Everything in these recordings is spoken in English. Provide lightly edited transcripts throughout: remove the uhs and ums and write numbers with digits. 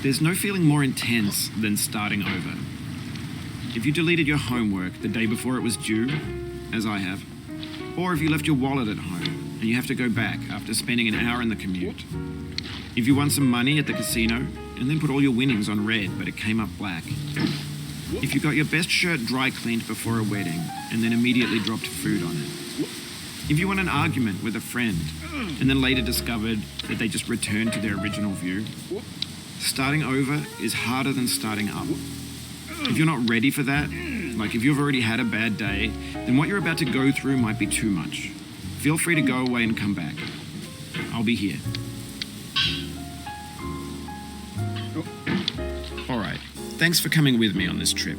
There's no feeling more intense than starting over. If you deleted your homework the day before it was due, as I have, or if you left your wallet at home and you have to go back after spending an hour in the commute. If you won some money at the casino and then put all your winnings on red but it came up black. If you got your best shirt dry cleaned before a wedding and then immediately dropped food on it. If you won an argument with a friend and then later discovered that they just returned to their original view. Starting over is harder than starting up. If you're not ready for that, like if you've already had a bad day, then what you're about to go through might be too much. Feel free to go away and come back. I'll be here. All right, thanks for coming with me on this trip.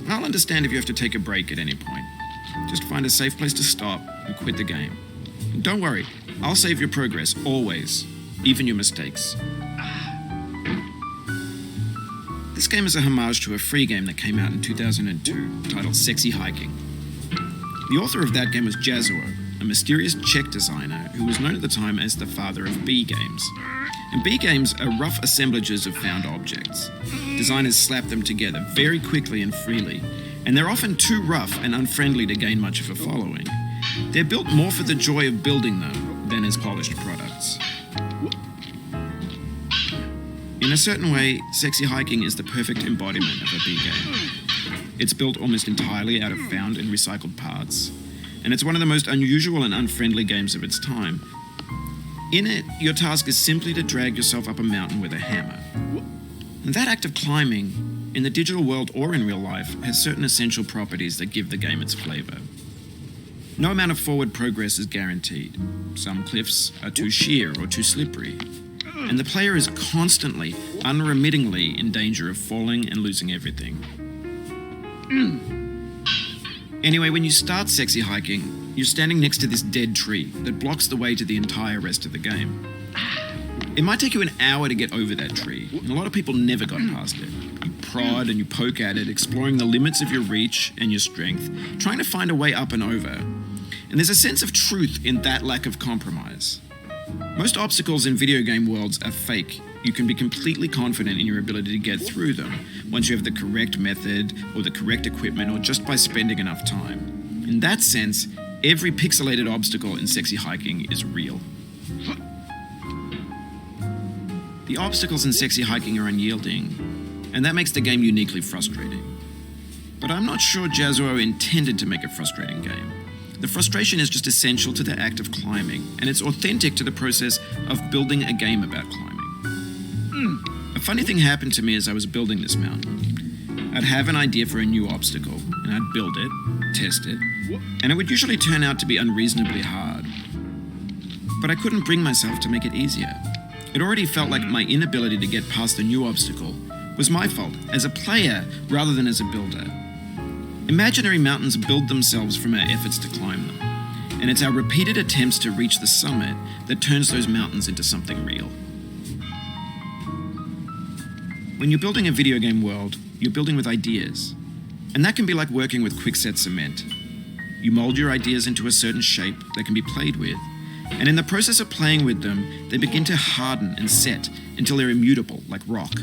I'll understand if you have to take a break at any point. Just find a safe place to stop and quit the game. And don't worry, I'll save your progress, always, even your mistakes. This game is a homage to a free game that came out in 2002, titled Sexy Hiking. The author of that game was Jazuo, a mysterious Czech designer who was known at the time as the father of B games. And B games are rough assemblages of found objects. Designers slap them together very quickly and freely, and they're often too rough and unfriendly to gain much of a following. They're built more for the joy of building them than as polished products. In a certain way, Sexy Hiking is the perfect embodiment of a B game. It's built almost entirely out of found and recycled parts, and it's one of the most unusual and unfriendly games of its time. In it, your task is simply to drag yourself up a mountain with a hammer. And that act of climbing, in the digital world or in real life, has certain essential properties that give the game its flavor. No amount of forward progress is guaranteed. Some cliffs are too sheer or too slippery. And the player is constantly, unremittingly in danger of falling and losing everything. Anyway, when you start Sexy Hiking, you're standing next to this dead tree that blocks the way to the entire rest of the game. It might take you an hour to get over that tree, and a lot of people never got past it. You prod and you poke at it, exploring the limits of your reach and your strength, trying to find a way up and over. And there's a sense of truth in that lack of compromise. Most obstacles in video game worlds are fake. You can be completely confident in your ability to get through them once you have the correct method or the correct equipment or just by spending enough time. In that sense, every pixelated obstacle in Sexy Hiking is real. The obstacles in Sexy Hiking are unyielding, and that makes the game uniquely frustrating. But I'm not sure Jazuo intended to make a frustrating game. The frustration is just essential to the act of climbing, and it's authentic to the process of building a game about climbing. A funny thing happened to me as I was building this mountain. I'd have an idea for a new obstacle, and I'd build it, test it, and it would usually turn out to be unreasonably hard. But I couldn't bring myself to make it easier. It already felt like my inability to get past the new obstacle was my fault as a player rather than as a builder. Imaginary mountains build themselves from our efforts to climb them, and it's our repeated attempts to reach the summit that turns those mountains into something real. When you're building a video game world, you're building with ideas, and that can be like working with quickset cement. You mold your ideas into a certain shape that can be played with, and in the process of playing with them, they begin to harden and set until they're immutable, like rock.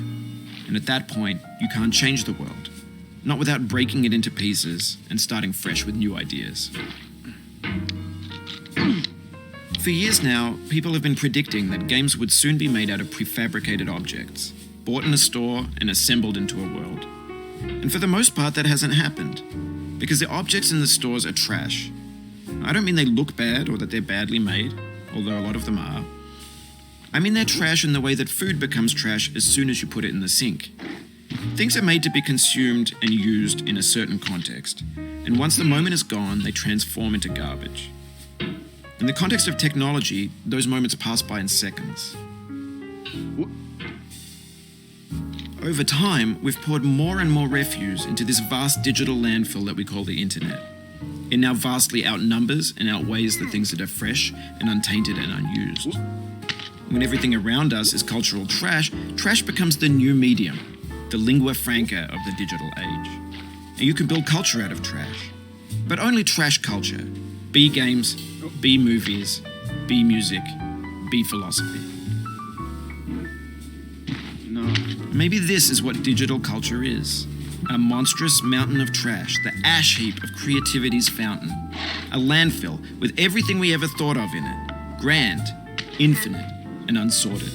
And at that point, you can't change the world. Not without breaking it into pieces and starting fresh with new ideas. For years now, people have been predicting that games would soon be made out of prefabricated objects, bought in a store and assembled into a world. And for the most part, that hasn't happened, because the objects in the stores are trash. I don't mean they look bad or that they're badly made, although a lot of them are. I mean they're trash in the way that food becomes trash as soon as you put it in the sink. Things are made to be consumed and used in a certain context, and once the moment is gone, they transform into garbage. In the context of technology, those moments pass by in seconds. Over time, we've poured more and more refuse into this vast digital landfill that we call the internet. It now vastly outnumbers and outweighs the things that are fresh and untainted and unused. when everything around us is cultural trash, trash becomes the new medium, the lingua franca of the digital age. And you can build culture out of trash. But only trash culture. B games, B movies, B music, B philosophy. No. Maybe this is what digital culture is. A monstrous mountain of trash, the ash heap of creativity's fountain. A landfill with everything we ever thought of in it. Grand, infinite, and unsorted.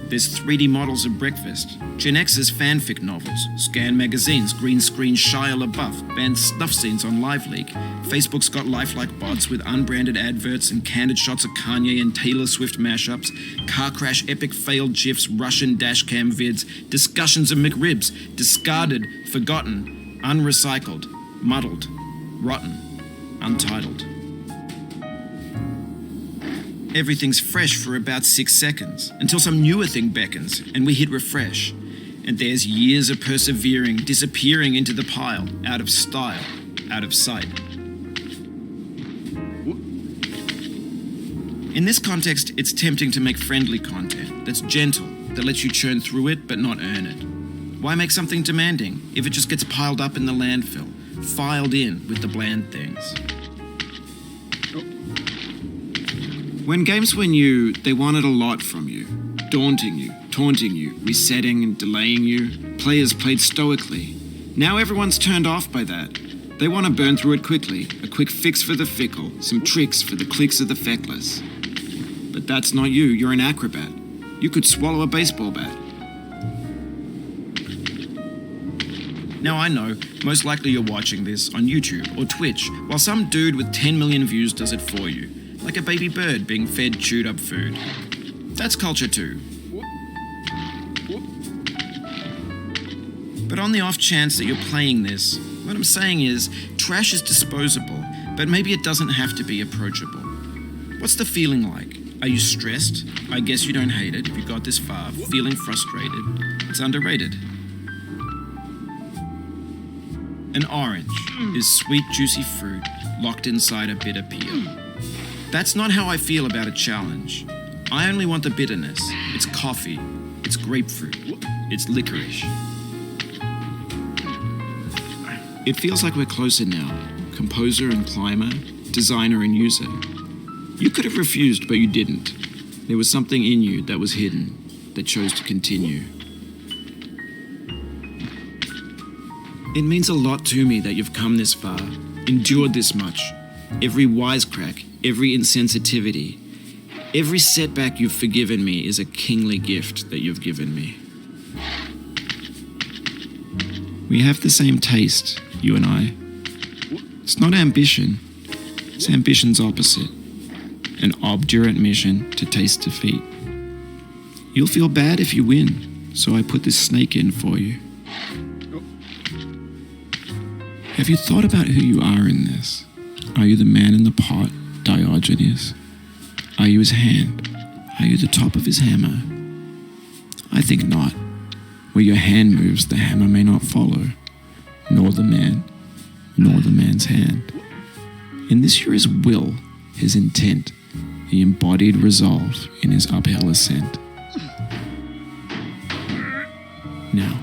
There's 3D models of breakfast, Gen X's fanfic novels, scan magazines, green screen Shia LaBeouf, banned snuff scenes on LiveLeak. Facebook's got lifelike bots with unbranded adverts and candid shots of Kanye and Taylor Swift mashups, car crash epic failed GIFs, Russian dashcam vids, discussions of McRibs, discarded, forgotten, unrecycled, muddled, rotten, untitled. Everything's fresh for about 6 seconds, until some newer thing beckons, and we hit refresh. And there's years of persevering, disappearing into the pile, out of style, out of sight. In this context, it's tempting to make friendly content that's gentle, that lets you churn through it but not earn it. Why make something demanding if it just gets piled up in the landfill, filed in with the bland things? When games were new, they wanted a lot from you. Daunting you, taunting you, resetting and delaying you. Players played stoically. Now everyone's turned off by that. They want to burn through it quickly. A quick fix for the fickle, some tricks for the clicks of the feckless. But that's not you, you're an acrobat. You could swallow a baseball bat. Now I know, most likely you're watching this on YouTube or Twitch, while some dude with 10 million views does it for you. Like a baby bird being fed chewed up food. That's culture too. But on the off chance that you're playing this, what I'm saying is, trash is disposable, but maybe it doesn't have to be approachable. What's the feeling like? Are you stressed? I guess you don't hate it if you got this far. Feeling frustrated? It's underrated. An orange is sweet, juicy fruit locked inside a bitter peel. That's not how I feel about a challenge. I only want the bitterness. It's coffee. It's grapefruit. It's licorice. It feels like we're closer now. Composer and climber, designer and user. You could have refused, but you didn't. There was something in you that was hidden, that chose to continue. It means a lot to me that you've come this far, endured this much. Every wisecrack, every insensitivity, every setback you've forgiven me is a kingly gift that you've given me. We have the same taste, you and I. It's not ambition, it's ambition's opposite. An obdurate mission to taste defeat. You'll feel bad if you win, so I put this snake in for you. Have you thought about who you are in this? Are you the man in the pot, Diogenes? Are you his hand? Are you the top of his hammer? I think not. Where your hand moves, the hammer may not follow, nor the man, nor the man's hand. In this you're his will, his intent, the embodied resolve in his uphill ascent. Now,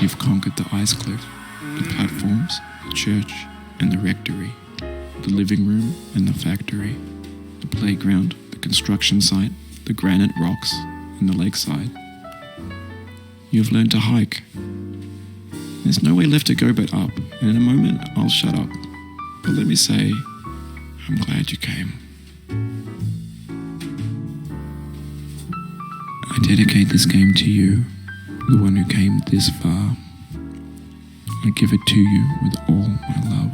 you've conquered the ice cliff, the platforms, the church, and the rectory, the living room and the factory, the playground, the construction site, the granite rocks, and the lakeside. You've learned to hike. There's no way left to go but up, and in a moment I'll shut up. But let me say, I'm glad you came. I dedicate this game to you, the one who came this far. I give it to you with all my love.